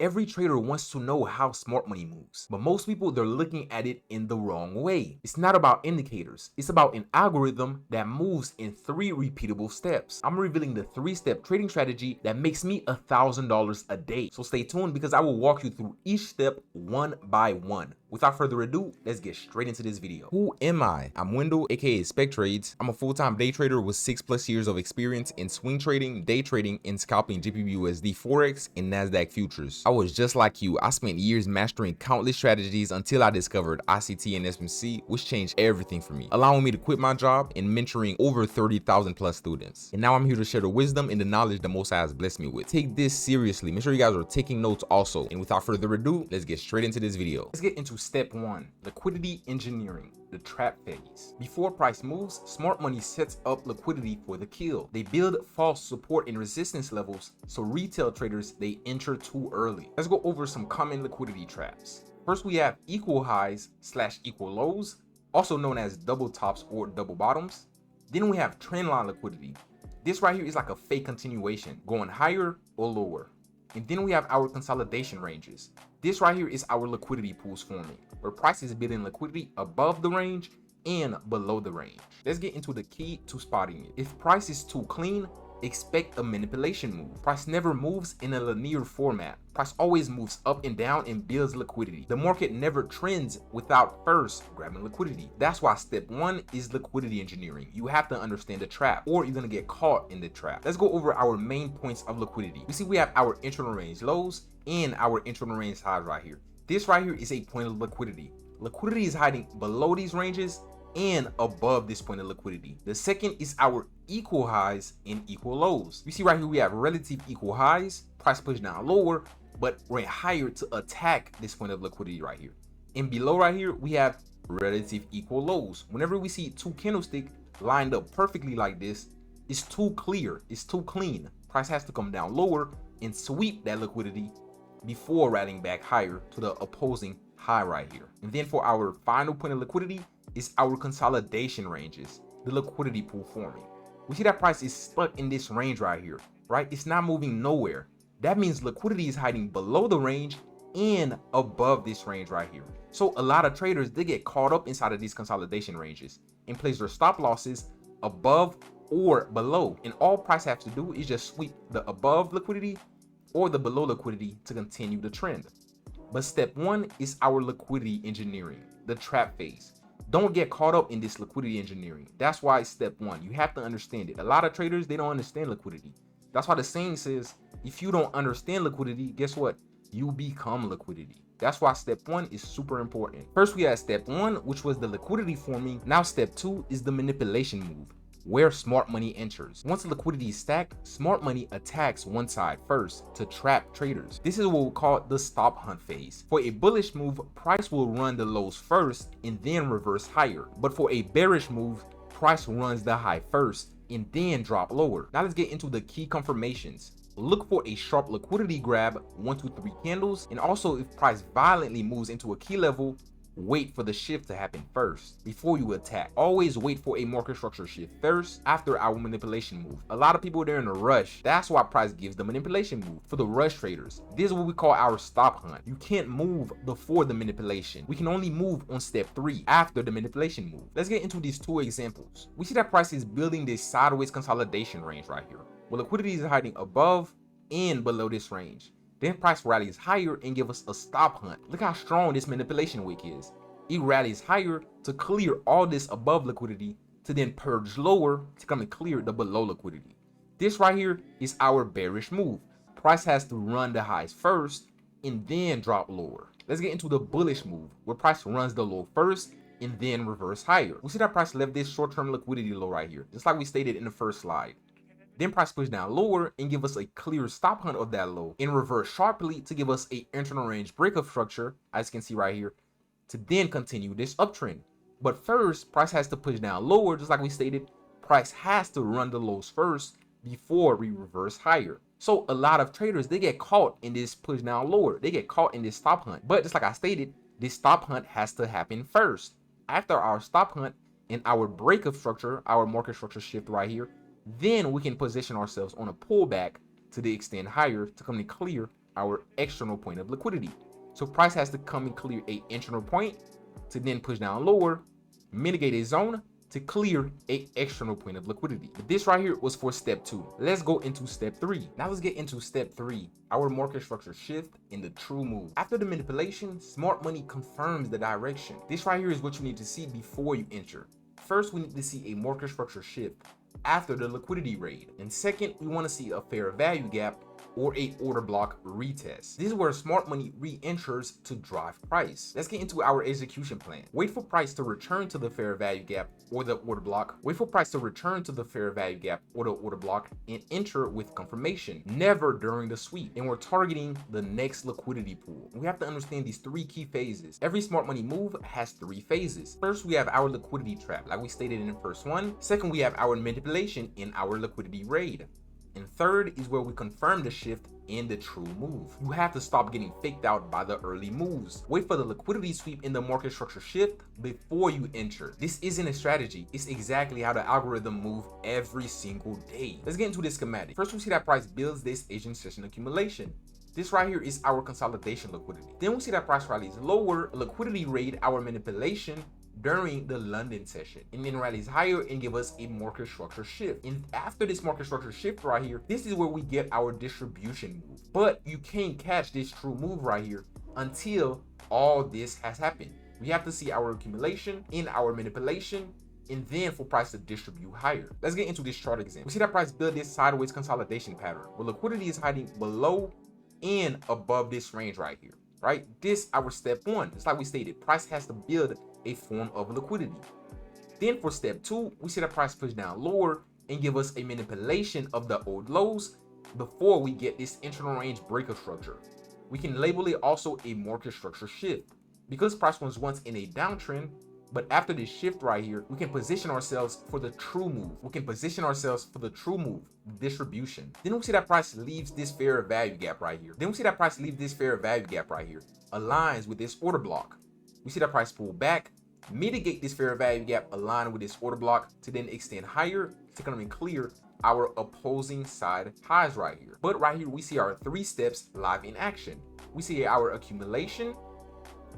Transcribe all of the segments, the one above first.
Every trader wants to know how smart money moves, but most people, they're looking at it in the wrong way. It's not about indicators. It's about an algorithm that moves in 3 repeatable steps. I'm revealing the 3-step trading strategy that makes me $1,000 a day. So stay tuned because I will walk you through each step one by one. Without further ado, let's get straight into this video. Who am I? I'm Wendell, aka Spektrades. I'm a full-time day trader with 6+ years of experience in swing trading, day trading, and scalping GBP/USD Forex and NASDAQ futures. I was just like you. I spent years mastering countless strategies until I discovered ICT and SMC, which changed everything for me, allowing me to quit my job and mentoring over 30,000+ students. And now I'm here to share the wisdom and the knowledge the Most High has blessed me with. Take this seriously. Make sure you guys are taking notes also. And without further ado, let's get straight into this video. Let's get into step 1, liquidity engineering, the trap phase. Before price moves, smart money sets up liquidity for the kill. They build false support and resistance levels so retail traders, they enter too early. Let's go over some common liquidity traps. First, we have equal highs / equal lows, also known as double tops or double bottoms. Then we have trendline liquidity. This right here is like a fake continuation, going higher or lower. And then we have our consolidation ranges. This right here is our liquidity pools forming, where price is building liquidity above the range and below the range. Let's get into the key to spotting it. If price is too clean, expect a manipulation move. Price never moves in a linear format. Price always moves up and down and builds liquidity. The market never trends without first grabbing liquidity. That's why step 1 is liquidity engineering. You have to understand the trap or you're gonna get caught in the trap. Let's go over our main points of liquidity. You see we have our internal range lows and our internal range highs right here. This right here is a point of liquidity. Liquidity is hiding below these ranges and above this point of liquidity. The second is our equal highs and equal lows. You see right here we have relative equal highs, price push down lower, but went higher to attack this point of liquidity right here. And below right here we have relative equal lows. Whenever we see 2 candlesticks lined up perfectly like this, it's too clear, it's too clean. Price has to come down lower and sweep that liquidity before rallying back higher to the opposing high right here. And then for our final point of liquidity is our consolidation ranges, the liquidity pool forming. We see that price is stuck in this range right here, right? It's not moving nowhere. That means liquidity is hiding below the range and above this range right here. So a lot of traders, they get caught up inside of these consolidation ranges and place their stop losses above or below. And all price has to do is just sweep the above liquidity or the below liquidity to continue the trend. But step 1 is our liquidity engineering, the trap phase. Don't get caught up in this liquidity engineering. That's why it's step 1. You have to understand it. A lot of traders, they don't understand liquidity. That's why the saying says, if you don't understand liquidity, guess what? You become liquidity. That's why step 1 is super important. First, we had step 1, which was the liquidity forming. Now step 2 is the manipulation move, where smart money enters. Once liquidity is stacked, smart money attacks one side first to trap traders. This is what we call the stop hunt phase. For a bullish move, price will run the lows first and then reverse higher. But for a bearish move, price runs the high first and then drop lower. Now let's get into the key confirmations. Look for a sharp liquidity grab, 1, 2, 3 candles, and also if price violently moves into a key level, wait for the shift to happen first before you attack. Always wait for a market structure shift first after our manipulation move. A lot of people, they're in a rush. That's why price gives the manipulation move for the rush traders. This is what we call our stop hunt. You can't move before the manipulation. We can only move on step 3 after the manipulation move. Let's get into these 2 examples. We see that price is building this sideways consolidation range right here, where liquidity is hiding above and below this range. Then price rallies higher and give us a stop hunt. Look how strong this manipulation wick is. It rallies higher to clear all this above liquidity to then purge lower to come and clear the below liquidity. This right here is our bearish move. Price has to run the highs first and then drop lower. Let's get into the bullish move, where price runs the low first and then reverse higher. We see that price left this short-term liquidity low right here, just like we stated in the first slide. Then price push down lower and give us a clear stop hunt of that low and reverse sharply to give us a internal range breakup structure, as you can see right here, to then continue this uptrend. But first, price has to push down lower, just like we stated. Price has to run the lows first before we reverse higher. So a lot of traders, they get caught in this push down lower. They get caught in this stop hunt. But just like I stated, this stop hunt has to happen first. After our stop hunt and our breakup structure, our market structure shift right here, then we can position ourselves on a pullback to the extent higher to come and clear our external point of liquidity. So price has to come and clear a internal point to then push down lower, mitigate a zone to clear a external point of liquidity. But this right here was for step 2. Let's go into step 3. Now let's get into step 3, our market structure shift in the true move. After the manipulation, smart money confirms the direction. This right here is what you need to see before you enter. First, we need to see a market structure shift after the liquidity raid. And second, we want to see a fair value gap or a order block retest. This is where smart money re-enters to drive price. Let's get into our execution plan. Wait for price to return to the fair value gap or the order block. Wait for price to return to the fair value gap or the order block and enter with confirmation. Never during the sweep. And we're targeting the next liquidity pool. We have to understand these 3 key phases. Every smart money move has 3 phases. First, we have our liquidity trap, like we stated in the first one. Second, we have our manipulation in our liquidity raid. And third is where we confirm the shift in the true move. You have to stop getting faked out by the early moves. Wait for the liquidity sweep in the market structure shift before you enter. This isn't a strategy. It's exactly how the algorithm moves every single day. Let's get into this schematic. First, we see that price builds this Asian session accumulation. This right here is our consolidation liquidity. Then we see that price rallies lower, liquidity raid, our manipulation during the London session, and then rallies higher and give us a market structure shift. And after this market structure shift right here, this is where we get our distribution move. But you can't catch this true move right here until all this has happened. We have to see our accumulation in our manipulation, and then for price to distribute higher. Let's get into this chart example. We see that price build this sideways consolidation pattern where liquidity is hiding below and above this range right here, right? This our step 1. Just like we stated, price has to build a form of liquidity. Then for step 2, we see the price push down lower and give us a manipulation of the old lows before we get this internal range breaker structure. We can label it also a market structure shift because price was once in a downtrend, but after this shift right here, we can position ourselves for the true move. We can position ourselves for the true move, distribution. Then we see that price leaves this fair value gap right here. Aligns with this order block. We see that price pull back, mitigate this fair value gap, align with this order block to then extend higher to come and clear our opposing side highs right here. But right here, we see our 3 steps live in action. We see our accumulation,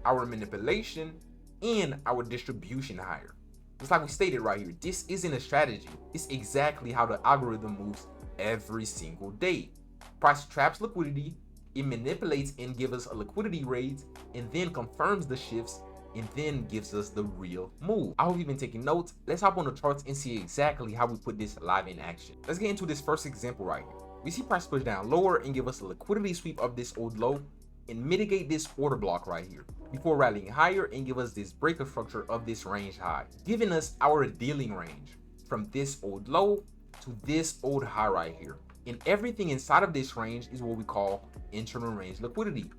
our manipulation, and our distribution higher. Just like we stated right here, this isn't a strategy. It's exactly how the algorithm moves every single day. Price traps liquidity, it manipulates and gives us a liquidity raid, and then confirms the shifts, and then gives us the real move. I hope you've been taking notes. Let's hop on the charts and see exactly how we put this live in action. Let's get into this first example right here. We see price push down lower and give us a liquidity sweep of this old low and mitigate this order block right here before rallying higher and give us this breaker structure of this range high, giving us our dealing range from this old low to this old high right here. And everything inside of this range is what we call internal range liquidity.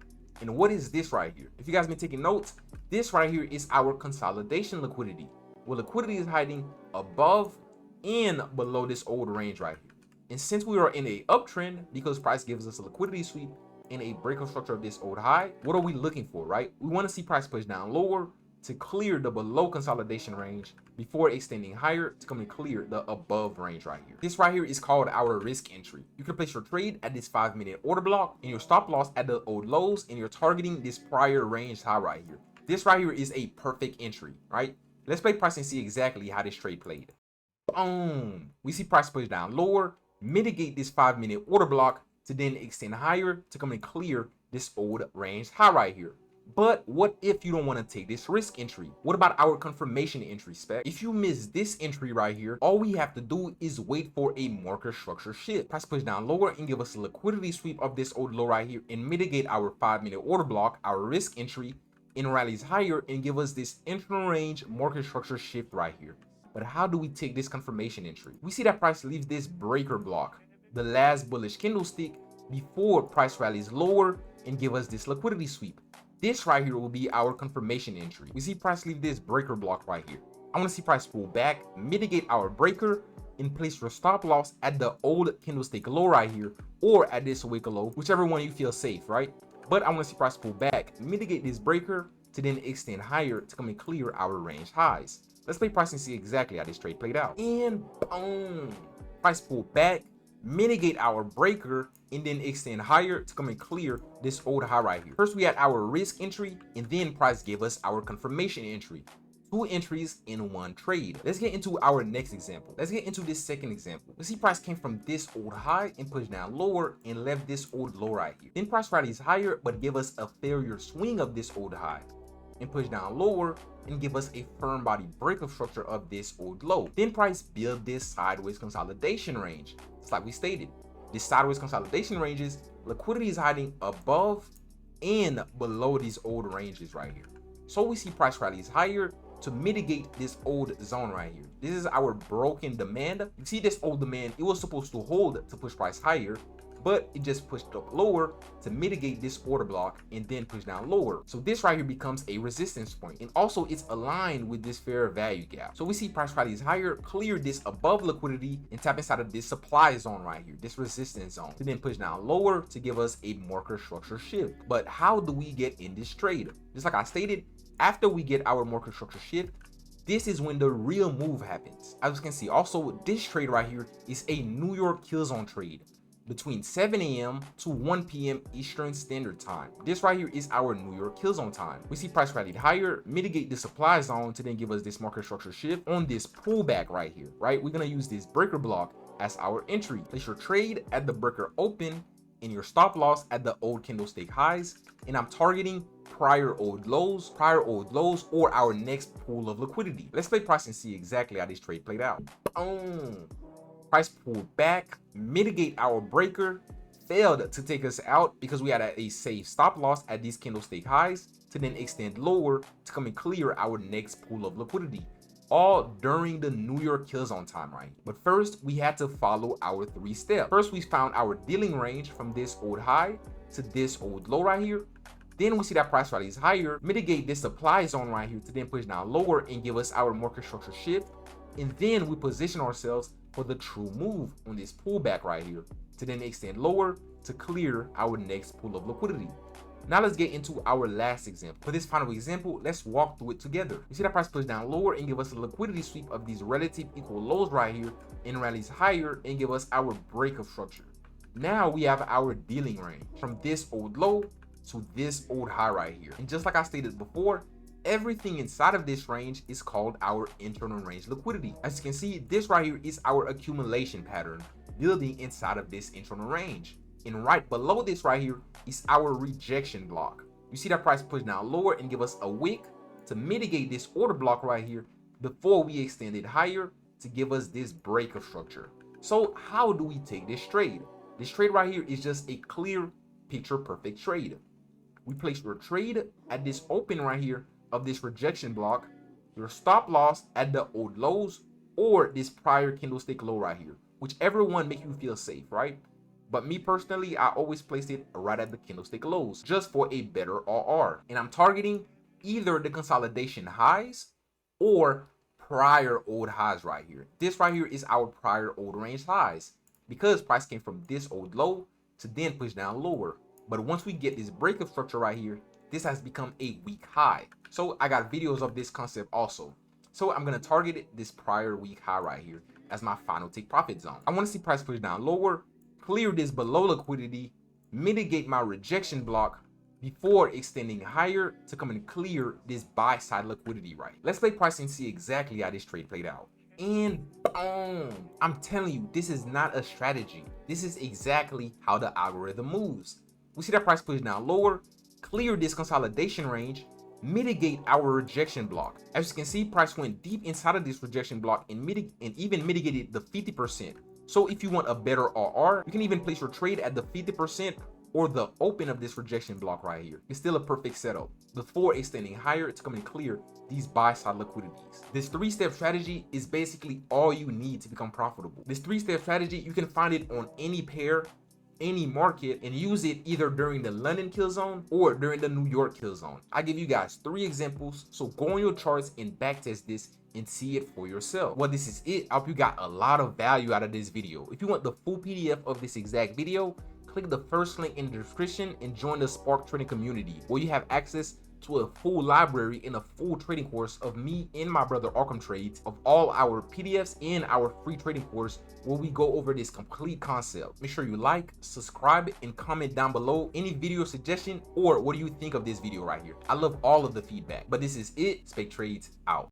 And what is this right here? If you guys been taking notes, this right here is our consolidation liquidity, where liquidity is hiding above and below this old range right here. And since we are in a uptrend, because price gives us a liquidity sweep and a breaker structure of this old high, what are we looking for, right? We want to see price push down lower to clear the below consolidation range before extending higher to come and clear the above range right here. This right here is called our risk entry. You can place your trade at this 5-minute order block and your stop loss at the old lows, and you're targeting this prior range high right here. This right here is a perfect entry, right? Let's play price and see exactly how this trade played. Boom! We see price push down lower, mitigate this 5-minute order block to then extend higher to come and clear this old range high right here. But what if you don't want to take this risk entry? What about our confirmation entry, Spec? If you miss this entry right here, all we have to do is wait for a market structure shift. Price push down lower and give us a liquidity sweep of this old low right here and mitigate our 5-minute order block, our risk entry, and rallies higher and give us this internal range market structure shift right here. But how do we take this confirmation entry? We see that price leaves this breaker block, the last bullish candlestick, before price rallies lower and give us this liquidity sweep. This right here will be our confirmation entry. We see price leave this breaker block right here. I want to see price pull back, mitigate our breaker, and place your stop loss at the old candlestick low right here, or at this wick low, whichever one you feel safe, right? But I want to see price pull back, mitigate this breaker to then extend higher to come and clear our range highs. Let's play price and see exactly how this trade played out. And boom! Price pulled back, mitigate our breaker, and then extend higher to come and clear this old high right here. First, we had our risk entry, and then price gave us our confirmation entry. 2 entries in 1 trade. Let's get into our next example. Let's get into this second example. We see price came from this old high and pushed down lower and left this old low right here. Then price rallies higher, but give us a failure swing of this old high and push down lower and give us a firm body breakup structure of this old low. Then price build this sideways consolidation range. It's like we stated, this sideways consolidation ranges, liquidity is hiding above and below these old ranges right here. So we see price rallies higher to mitigate this old zone right here. This is our broken demand. You see this old demand, it was supposed to hold to push price higher, but it just pushed up lower to mitigate this order block and then push down lower. So this right here becomes a resistance point, and also it's aligned with this fair value gap. So we see price rallies higher, clear this above liquidity and tap inside of this supply zone right here, this resistance zone, to then push down lower to give us a market structure shift. But how do we get in this trade? Just like I stated, after we get our market structure shift, this is when the real move happens. As you can see, also this trade right here is a New York kill zone trade between 7 a.m. to 1 p.m. Eastern Standard Time. This right here is our New York kill zone time. We see price rallied higher, mitigate the supply zone to then give us this market structure shift on this pullback right here, right? We're gonna use this breaker block as our entry. Place your trade at the breaker open and your stop loss at the old candlestick highs, and I'm targeting prior old lows, or our next pool of liquidity. Let's play price and see exactly how this trade played out. Price pulled back, mitigate our breaker, failed to take us out because we had a safe stop loss at these candlestick highs to then extend lower to come and clear our next pool of liquidity, all during the New York kill zone time, right? But first, we had to follow our 3 steps. First, we found our dealing range from this old high to this old low right here. Then we see that price rallies higher, mitigate this supply zone right here to then push down lower and give us our market structure shift. And then we position ourselves for the true move on this pullback right here to then extend lower to clear our next pool of liquidity. Now let's get into our last example. For this final example, let's walk through it together. You see that price push down lower and give us a liquidity sweep of these relative equal lows right here and rallies higher and give us our breakup structure. Now we have our dealing range from this old low to this old high right here. And just like I stated before, everything inside of this range is called our internal range liquidity. As you can see, this right here is our accumulation pattern building inside of this internal range. And right below this right here is our rejection block. You see that price push down lower and give us a wick to mitigate this order block right here before we extend it higher to give us this breakup structure. So how do we take this trade? This trade right here is just a clear picture perfect trade. We place your trade at this open right here of this rejection block, your stop loss at the old lows or this prior candlestick low right here, whichever one makes you feel safe, right? But me personally, I always place it right at the candlestick lows just for a better RR. And I'm targeting either the consolidation highs or prior old highs right here. This right here is our prior old range highs because price came from this old low to then push down lower. But once we get this breakup structure right here, this has become a weak high. So I got videos of this concept also. So I'm going to target this prior weak high right here as my final take profit zone. I want to see price push down lower, clear this below liquidity, mitigate my rejection block before extending higher to come and clear this buy side liquidity right. Let's play price and see exactly how this trade played out. And boom, I'm telling you, this is not a strategy. This is exactly how the algorithm moves. We see that price push down lower, clear this consolidation range, mitigate our rejection block. As you can see, price went deep inside of this rejection block and even mitigated the 50%. So if you want a better RR, you can even place your trade at the 50% or the open of this rejection block right here. It's still a perfect setup before extending higher to come and clear these buy side liquidities. This 3-step strategy is basically all you need to become profitable. This 3-step strategy, you can find it on any pair, any market, and use it either during the London kill zone or during the New York kill zone. I give you guys 3 examples, so go on your charts and backtest this and see it for yourself. Well, this is it. I hope you got a lot of value out of this video. If you want the full PDF of this exact video, click the first link in the description and join the Spark Trading community where you have access to a full library in a full trading course of me and my brother Arkham Trades, of all our PDFs in our free trading course where we go over this complete concept. Make sure you like, subscribe, and comment down below any video suggestion or what do you think of this video right here. I love all of the feedback. But this is it. Spektrades out.